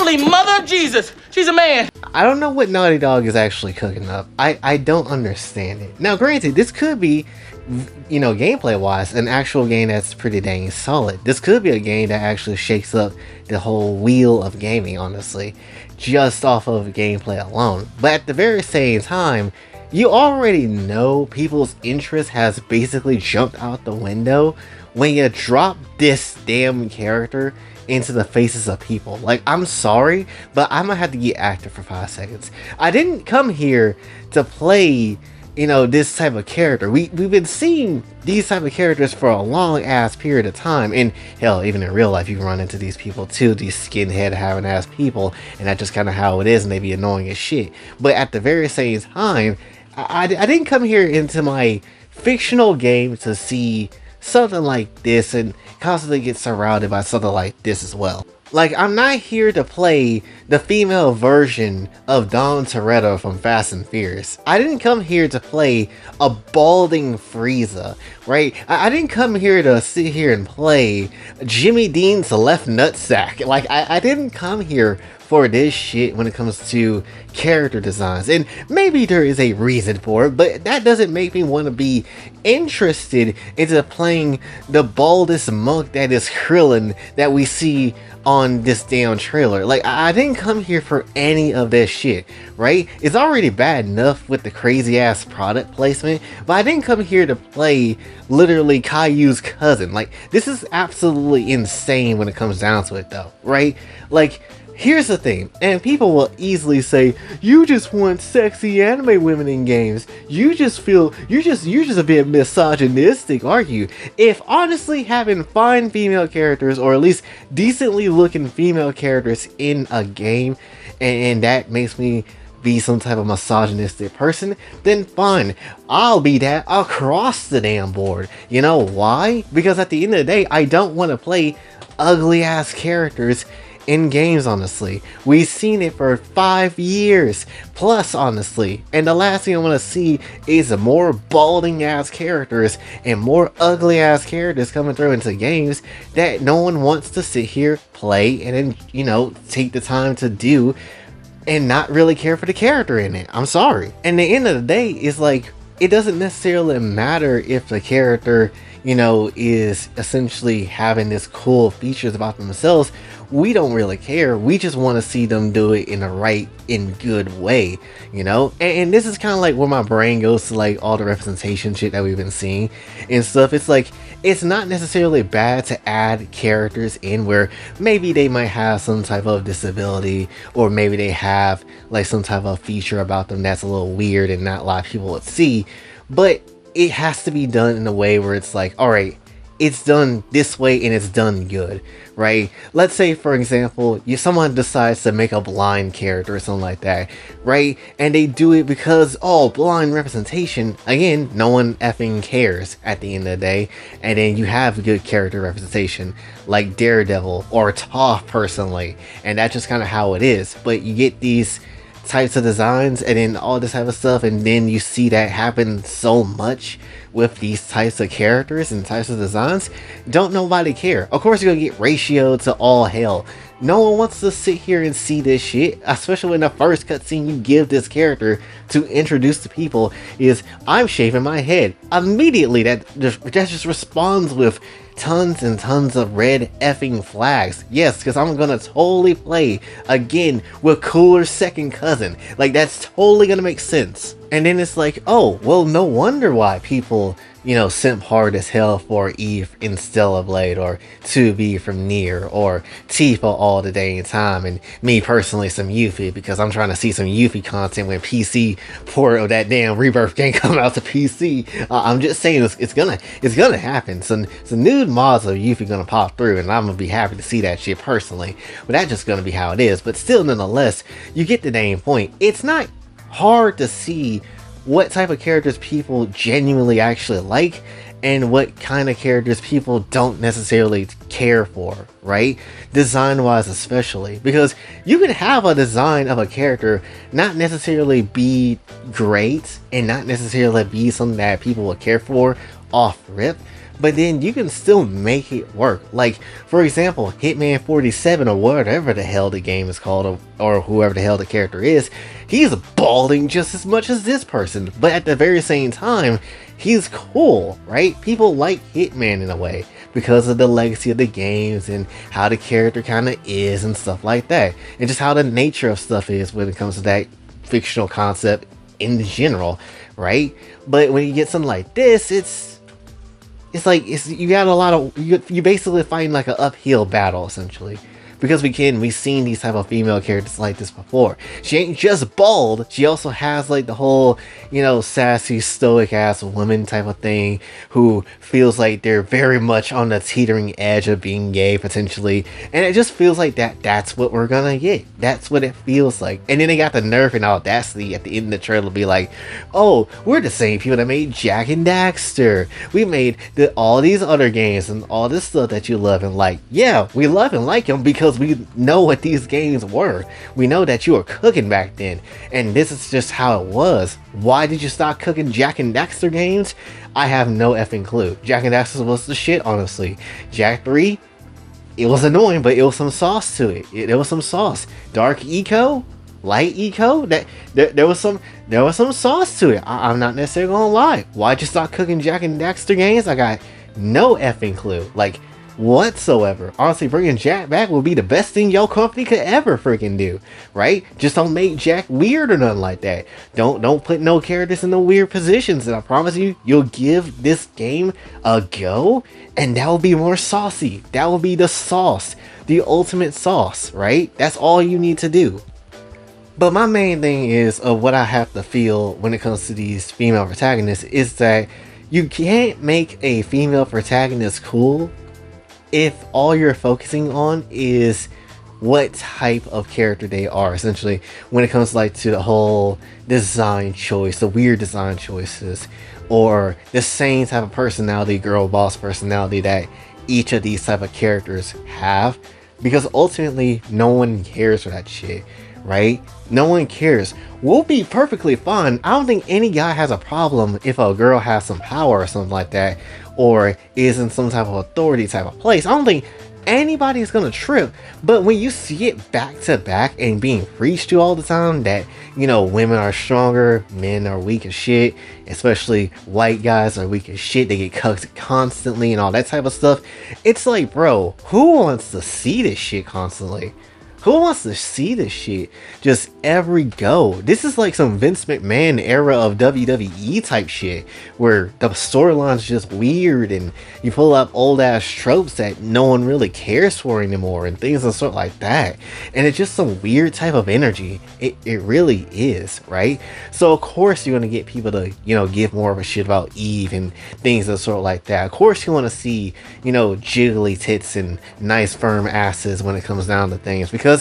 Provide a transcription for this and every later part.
Holy Mother of Jesus! She's a man! I don't know what Naughty Dog is actually cooking up. I don't understand it. Now, granted, this could be, you know, gameplay-wise, an actual game that's pretty dang solid. This could be a game that actually shakes up the whole wheel of gaming, honestly, just off of gameplay alone. But at the very same time, you already know people's interest has basically jumped out the window when you drop this damn character into the faces of people. Like, I'm sorry, but I'm gonna have to get active for 5 seconds. I didn't come here to play, you know, this type of character. We've been seeing these type of characters for a long ass period of time, and hell, even in real life you run into these people too, these skinhead having ass people, and that's just kind of how it is, and they be annoying as shit. But at the very same time, I didn't come here into my fictional game to see something like this and constantly get surrounded by something like this as well. Like, I'm not here to play the female version of Dom Toretto from Fast and Furious. I didn't come here to play a balding Frieza, right? I didn't come here to sit here and play Jimmy Dean's left nutsack. Like, I didn't come here for this shit when it comes to character designs. And maybe there is a reason for it, but that doesn't make me want to be interested into playing the baldest monk that is Krillin that we see on this damn trailer. Like, I didn't come here for any of this shit, right? It's already bad enough with the crazy ass product placement, but I didn't come here to play literally Caillou's cousin. Like, this is absolutely insane when it comes down to it though, right? Like, here's the thing, and people will easily say, you just want sexy anime women in games. You just feel, you're just a bit misogynistic, aren't you? If honestly having fine female characters, or at least decently looking female characters in a game, and that makes me be some type of misogynistic person, then fine, I'll be that across the damn board. You know why? Because at the end of the day, I don't want to play ugly ass characters in games, honestly. We've seen it for 5 years plus, honestly, and the last thing I want to see is more balding ass characters and more ugly ass characters coming through into games that no one wants to sit here, play, and then, you know, take the time to do and not really care for the character in it. I'm sorry. And the end of the day is like, it doesn't necessarily matter if the character, you know, is essentially having this cool features about themselves. We don't really care. We just want to see them do it in the right and good way, you know? And this is kind of like where my brain goes to, like, all the representation shit that we've been seeing and stuff. It's like, it's not necessarily bad to add characters in where maybe they might have some type of disability, or maybe they have like some type of feature about them that's a little weird and not a lot of people would see, but it has to be done in a way where it's like, all right, it's done this way and it's done good, right? Let's say, for example, someone decides to make a blind character or something like that, right? And they do it because, oh, blind representation. Again, no one effing cares at the end of the day. And then you have good character representation like Daredevil or Toph personally, and that's just kind of how it is. But you get these types of designs and then all this type of stuff, and then you see that happen so much with these types of characters and types of designs. Don't nobody care. Of course you're gonna get ratioed to all hell. No one wants to sit here and see this shit, especially when the first cutscene you give this character to introduce to people is, I'm shaving my head. Immediately that just responds with tons and tons of red effing flags. Yes, because I'm gonna totally play again with Cooler's second cousin. Like, that's totally gonna make sense. And then it's like, oh, well, no wonder why people, you know, simp hard as hell for Eve in Stellar Blade, or 2B from Nier, or Tifa all the dang time, and me personally some Yuffie, because I'm trying to see some Yuffie content when PC port of that damn Rebirth game come out to PC. I'm just saying it's gonna happen. Some nude mods of Yuffie gonna pop through, and I'm gonna be happy to see that shit personally. But that's just gonna be how it is. But still, nonetheless, you get the dang point. It's not hard to see what type of characters people genuinely actually like and what kind of characters people don't necessarily care for, right? Design wise especially, because you can have a design of a character not necessarily be great and not necessarily be something that people will care for off rip, but then you can still make it work. Like, for example, Hitman 47 or whatever the hell the game is called, or whoever the hell the character is, he's balding just as much as this person, but at the very same time, he's cool, right? People like Hitman in a way because of the legacy of the games and how the character kind of is and stuff like that, and just how the nature of stuff is when it comes to that fictional concept in general, right? But when you get something like this, it's you got a lot of you basically fighting like an uphill battle essentially, because we've seen these type of female characters like this before. She ain't just bald, she also has like the whole, you know, sassy stoic ass woman type of thing who feels like they're very much on the teetering edge of being gay potentially, and it just feels like that's what we're gonna get. That's what it feels like. And then they got the nerve and audacity at the end of the trailer to be like, oh, we're the same people that made Jak and Daxter, we made all these other games and all this stuff that you love and like. Yeah, we love and like them because we know what these games were. We know that you were cooking back then, and this is just how it was. Why did you stop cooking Jak and Daxter games? I have no effing clue. Jak and Daxter was the shit, honestly. Jak 3, it was annoying, but it was some sauce to it. There was some sauce. Dark Eco, Light Eco, there was some sauce to it. I'm not necessarily gonna lie. Why'd you stop cooking Jak and Daxter games? I got no effing clue. Like, whatsoever. Honestly, bringing Jak back would be the best thing your company could ever freaking do, right? Just don't make Jak weird or nothing like that. Don't put no characters in no weird positions, and I promise you, you'll give this game a go, and that will be more saucy. That will be the sauce, the ultimate sauce, right? That's all you need to do. But my main thing is of what I have to feel when it comes to these female protagonists is that you can't make a female protagonist cool if all you're focusing on is what type of character they are, essentially, when it comes like to the whole design choice, the weird design choices, or the same type of personality, girl boss personality that each of these type of characters have, because ultimately no one cares for that shit, right? No one cares. We'll be perfectly fine. I don't think any guy has a problem if a girl has some power or something like that, or is in some type of authority type of place. I don't think anybody is gonna trip. But when you see it back to back and being preached to all the time that, you know, women are stronger, men are weak as shit, especially white guys are weak as shit, they get cucked constantly and all that type of stuff, it's like, bro, who wants to see this shit constantly? Who wants to see this shit just every go? This is like some Vince McMahon era of WWE type shit, where the storyline's just weird and you pull up old ass tropes that no one really cares for anymore and things of sort like that. And it's just some weird type of energy. It really is, right? So of course you're gonna get people to, you know, give more of a shit about Eve and things of sort like that. Of course you want to see, you know, jiggly tits and nice firm asses when it comes down to things, because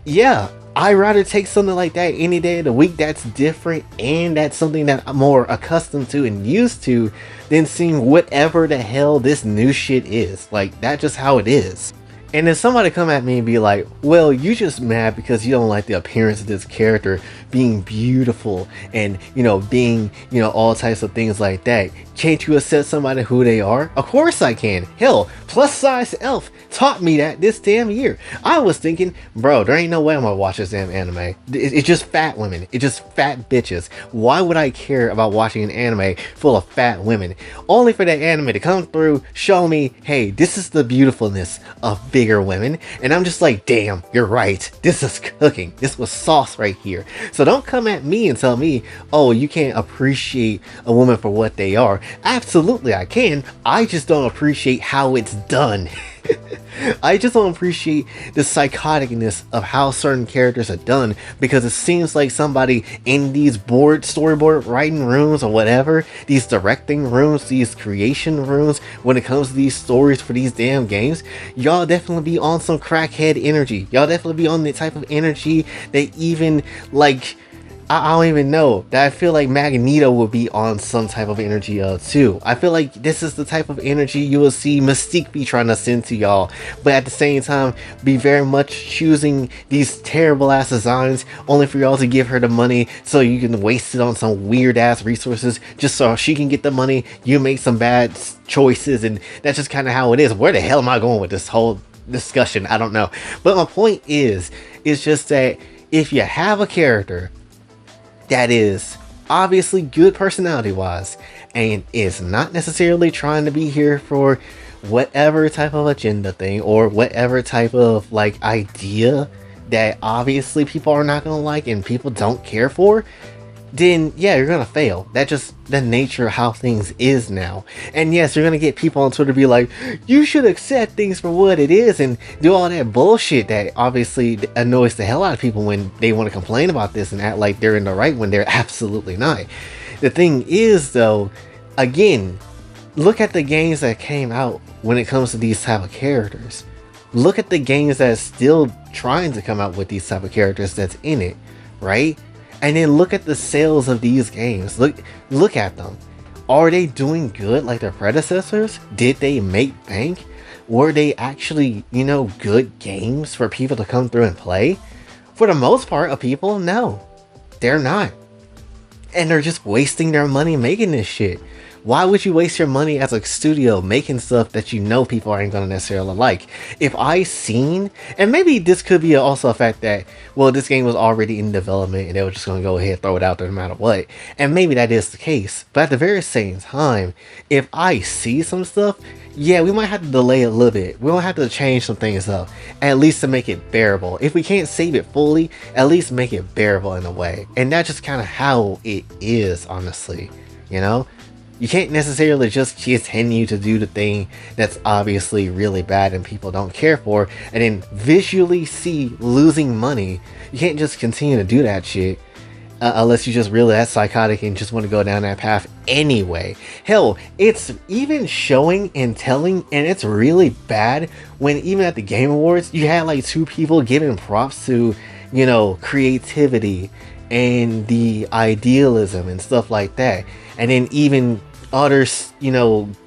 yeah, I'd rather take something like that any day of the week that's different and that's something that I'm more accustomed to and used to than seeing whatever the hell this new shit is. Like, that's just how it is. And then somebody come at me and be like, well, you just mad because you don't like the appearance of this character being beautiful and, you know, being, you know, all types of things like that. Can't you accept somebody who they are? Of course I can. Hell, Plus Size Elf taught me that this damn year. I was thinking, bro, there ain't no way I'm gonna watch this damn anime. It's just fat women. It's just fat bitches. Why would I care about watching an anime full of fat women? Only for that anime to come through, show me, hey, this is the beautifulness of bigger women. And I'm just like, damn, you're right. This is cooking. This was sauce right here. So don't come at me and tell me, oh, you can't appreciate a woman for what they are. Absolutely I can. I just don't appreciate how it's done. I just don't appreciate the psychoticness of how certain characters are done, because it seems like somebody in these storyboard writing rooms or whatever, these directing rooms, these creation rooms, when it comes to these stories for these damn games, y'all definitely be on some crackhead energy. Y'all definitely be on the type of energy that even like I don't even know. That I feel like Magneto will be on some type of energy too. I feel like this is the type of energy you will see Mystique be trying to send to y'all, but at the same time be very much choosing these terrible ass designs only for y'all to give her the money so you can waste it on some weird ass resources just so she can get the money. You make some bad choices, and that's just kind of how it is. Where the hell am I going with this whole discussion? I don't know. But my point is, it's just that if you have a character that is obviously good personality wise and is not necessarily trying to be here for whatever type of agenda thing or whatever type of like idea that obviously people are not gonna like and people don't care for, then yeah, you're gonna fail. That's just the nature of how things is now. And yes, you're gonna get people on Twitter be like, you should accept things for what it is, and do all that bullshit that obviously annoys the hell out of people when they want to complain about this and act like they're in the right when they're absolutely not. The thing is though, again, look at the games that came out when it comes to these type of characters. Look at the games that's still trying to come out with these type of characters that's in it, right? And then look at the sales of these games. Look at them. Are they doing good like their predecessors? Did they make bank? Were they actually, good games for people to come through and play? For the most part of people, no. They're not. And they're just wasting their money making this shit. Why would you waste your money as a studio making stuff that you know people aren't going to necessarily like? If I seen, and maybe this could be also a fact that, well, this game was already in development and they were just going to go ahead and throw it out there no matter what. And maybe that is the case. But at the very same time, if I see some stuff, yeah, we might have to delay a little bit. We might have to change some things up, at least to make it bearable. If we can't save it fully, at least make it bearable in a way. And that's just kind of how it is, honestly, You can't necessarily just continue to do the thing that's obviously really bad and people don't care for, and then visually see losing money. You can't just continue to do that shit unless you just really that psychotic and just want to go down that path anyway. Hell, it's even showing and telling, and it's really bad when even at the Game Awards, you had like two people giving props to, creativity and the idealism and stuff like that. And then even other,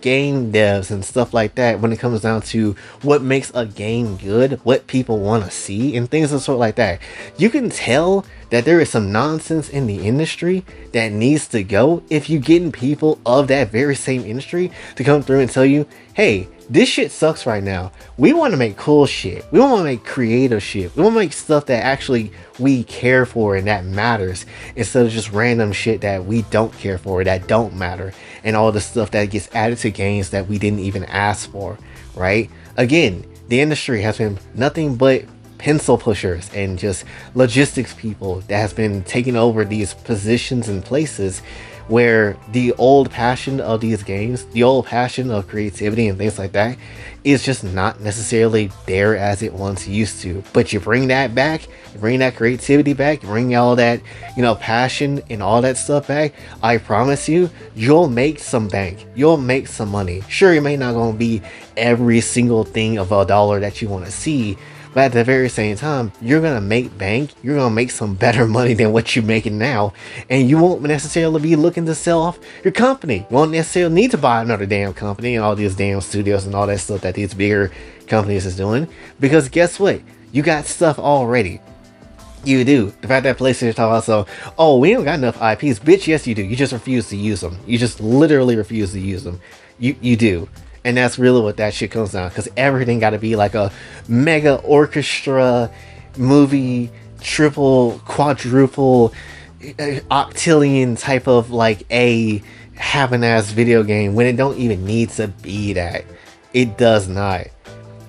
game devs and stuff like that when it comes down to what makes a game good, what people want to see, and things of sort like that. You can tell that there is some nonsense in the industry that needs to go if you're getting people of that very same industry to come through and tell you, hey, this shit sucks right now. We want to make cool shit. We want to make creative shit. We want to make stuff that actually we care for and that matters, instead of just random shit that we don't care for, that don't matter, and all the stuff that gets added to games that we didn't even ask for, right? Again, the industry has been nothing but pencil pushers and just logistics people that has been taking over these positions and places where the old passion of these games, the old passion of creativity and things like that, is just not necessarily there as it once used to. But you bring that back, you bring that creativity back, you bring all that, passion and all that stuff back, I promise you, you'll make some bank. You'll make some money. Sure, it may not gonna be every single thing of a dollar that you want to see, but at the very same time, you're going to make bank, you're going to make some better money than what you're making now, and you won't necessarily be looking to sell off your company. You won't necessarily need to buy another damn company and all these damn studios and all that stuff that these bigger companies is doing, because guess what? You got stuff already. You do. The fact that PlayStation talk also, oh, we don't got enough IPs. Bitch, yes you do. You just refuse to use them. You just literally refuse to use them. You do. And that's really what that shit comes down, because everything got to be like a mega orchestra movie, triple, quadruple, octillion type of like a having ass video game when it don't even need to be that. It does not.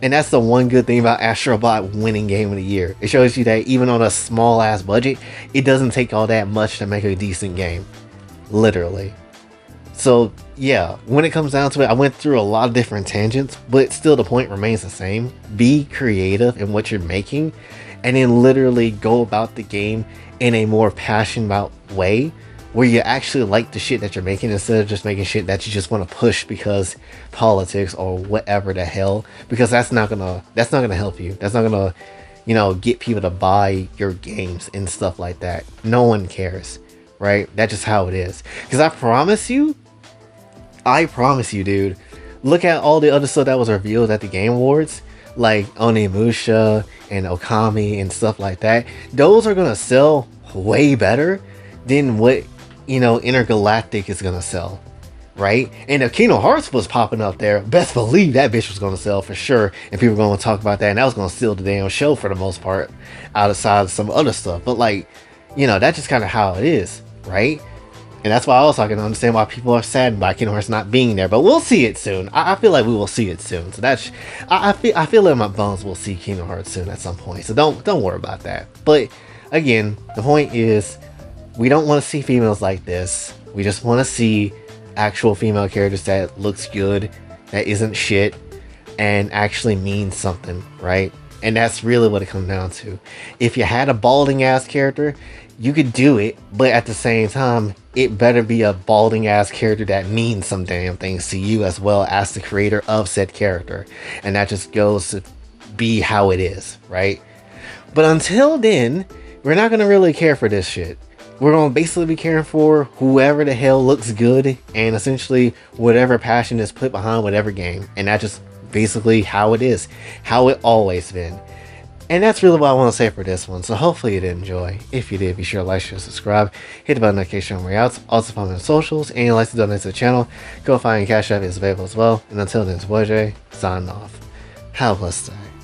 And that's the one good thing about Astrobot winning Game of the Year. It shows you that even on a small ass budget, it doesn't take all that much to make a decent game. Literally. So yeah, when it comes down to it, I went through a lot of different tangents, but still the point remains the same. Be creative in what you're making, and then literally go about the game in a more passionate way, where you actually like the shit that you're making, instead of just making shit that you just want to push because politics or whatever the hell, because that's not gonna help you. That's not gonna get people to buy your games and stuff like that. No one cares, right? That's just how it is. Because I promise you, dude, look at all the other stuff that was revealed at the Game Awards, like Onimusha and Okami and stuff like that. Those are gonna sell way better than what Intergalactic is gonna sell, right? And if Kingdom Hearts was popping up there, best believe that bitch was gonna sell for sure, and people were gonna talk about that, and that was gonna steal the damn show for the most part, outside of some other stuff. But that's just kind of how it is, right? And that's why also I can understand why people are saddened by Kingdom Hearts not being there. But we'll see it soon. I feel like we will see it soon. So I feel in my bones we'll see Kingdom Hearts soon at some point. So don't worry about that. But again, the point is, we don't want to see females like this. We just want to see actual female characters that looks good, that isn't shit, and actually means something, right? And that's really what it comes down to. If you had a balding ass character, you could do it, but at the same time, it better be a balding ass character that means some damn things to you as well as the creator of said character. And that just goes to be how it is, right? But until then, we're not gonna really care for this shit. We're gonna basically be caring for whoever the hell looks good, and essentially whatever passion is put behind whatever game. And that's just basically how it is, how it always been. And that's really what I want to say for this one. So hopefully you did enjoy. If you did, be sure to like, share, subscribe, hit the bell notification on way out. Also follow me on socials, and you'd like to donate to the channel, Kofi and Cash App is available as well. And until then, it's boy Jay, signing off. Have a blessed day.